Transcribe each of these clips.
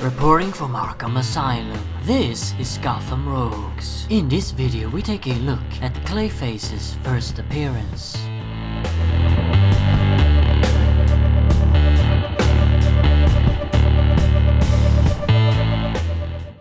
Reporting from Arkham Asylum, this is Gotham Rogues. In this video we take a look at Clayface's first appearance.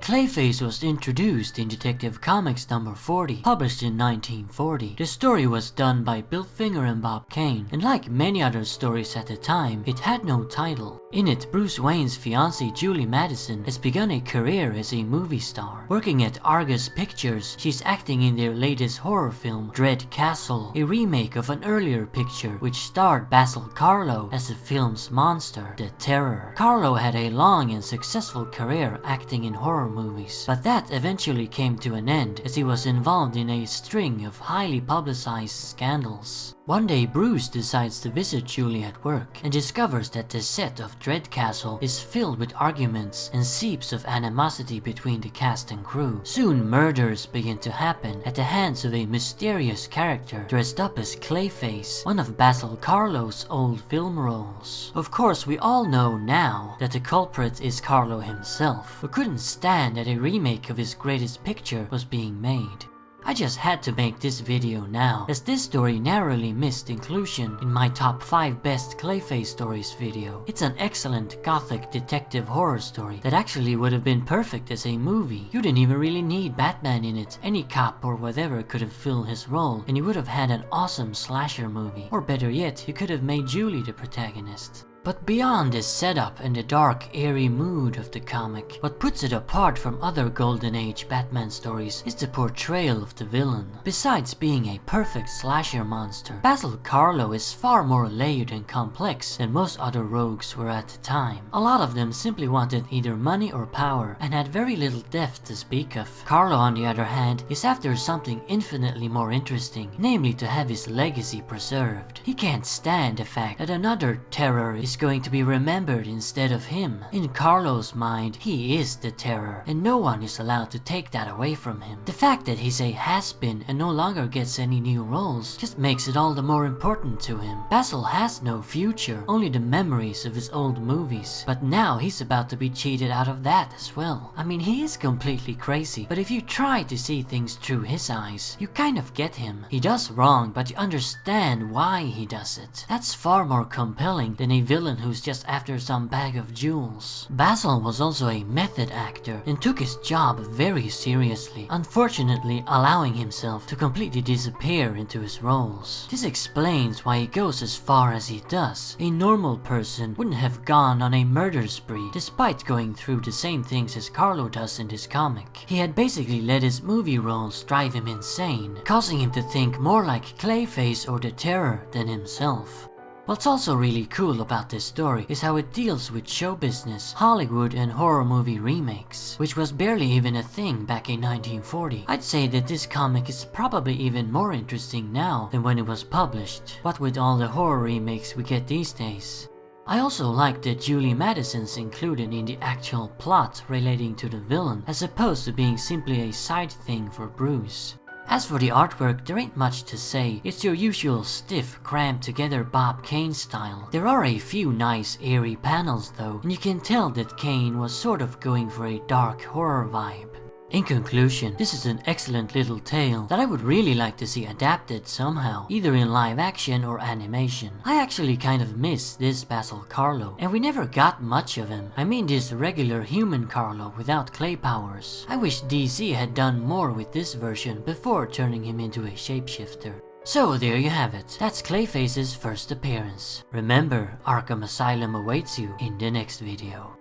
Clayface was introduced in Detective Comics number 40, published in 1940. The story was done by Bill Finger and Bob Kane, and like many other stories at the time, it had no title. In it, Bruce Wayne's fiancée Julie Madison has begun a career as a movie star. Working at Argus Pictures, she's acting in their latest horror film, Dread Castle, a remake of an earlier picture which starred Basil Karlo as the film's monster, the Terror. Karlo had a long and successful career acting in horror movies, but that eventually came to an end as he was involved in a string of highly publicized scandals. One day Bruce decides to visit Julie at work and discovers that the set of Dread Castle is filled with arguments and seeps of animosity between the cast and crew. Soon murders begin to happen at the hands of a mysterious character dressed up as Clayface, one of Basil Karlo's old film roles. Of course, we all know now that the culprit is Karlo himself, who couldn't stand that a remake of his greatest picture was being made. I just had to make this video now, as this story narrowly missed inclusion in my top 5 best Clayface stories video. It's an excellent gothic detective horror story that actually would have been perfect as a movie. You didn't even really need Batman in it. Any cop or whatever could have filled his role, and you would have had an awesome slasher movie. Or better yet, you could have made Julie the protagonist. But beyond this setup and the dark, airy mood of the comic, what puts it apart from other Golden Age Batman stories is the portrayal of the villain. Besides being a perfect slasher monster, Basil Karlo is far more layered and complex than most other rogues were at the time. A lot of them simply wanted either money or power, and had very little depth to speak of. Karlo, on the other hand, is after something infinitely more interesting, namely to have his legacy preserved. He can't stand the fact that another terror is going to be remembered instead of him. In Karlo's mind, he is the Terror, and no one is allowed to take that away from him. The fact that he's a has-been and no longer gets any new roles just makes it all the more important to him. Basil has no future, only the memories of his old movies, but now he's about to be cheated out of that as well. I mean, he is completely crazy, but if you try to see things through his eyes, you kind of get him. He does wrong, but you understand why he does it. That's far more compelling than a villain who's just after some bag of jewels. Basil was also a method actor and took his job very seriously, unfortunately allowing himself to completely disappear into his roles. This explains why he goes as far as he does. A normal person wouldn't have gone on a murder spree despite going through the same things as Karlo does in this comic. He had basically let his movie roles drive him insane, causing him to think more like Clayface or the Terror than himself. What's also really cool about this story is how it deals with show business, Hollywood and horror movie remakes, which was barely even a thing back in 1940. I'd say that this comic is probably even more interesting now than when it was published, what with all the horror remakes we get these days. I also like that Julie Madison's included in the actual plot relating to the villain, as opposed to being simply a side thing for Bruce. As for the artwork, there ain't much to say. It's your usual stiff, crammed together Bob Kane style. There are a few nice airy panels though, and you can tell that Kane was sort of going for a dark horror vibe. In conclusion, this is an excellent little tale that I would really like to see adapted somehow, either in live action or animation. I actually kind of miss this Basil Karlo, and we never got much of him. I mean this regular human Karlo without clay powers. I wish DC had done more with this version before turning him into a shapeshifter. So there you have it, that's Clayface's first appearance. Remember, Arkham Asylum awaits you in the next video.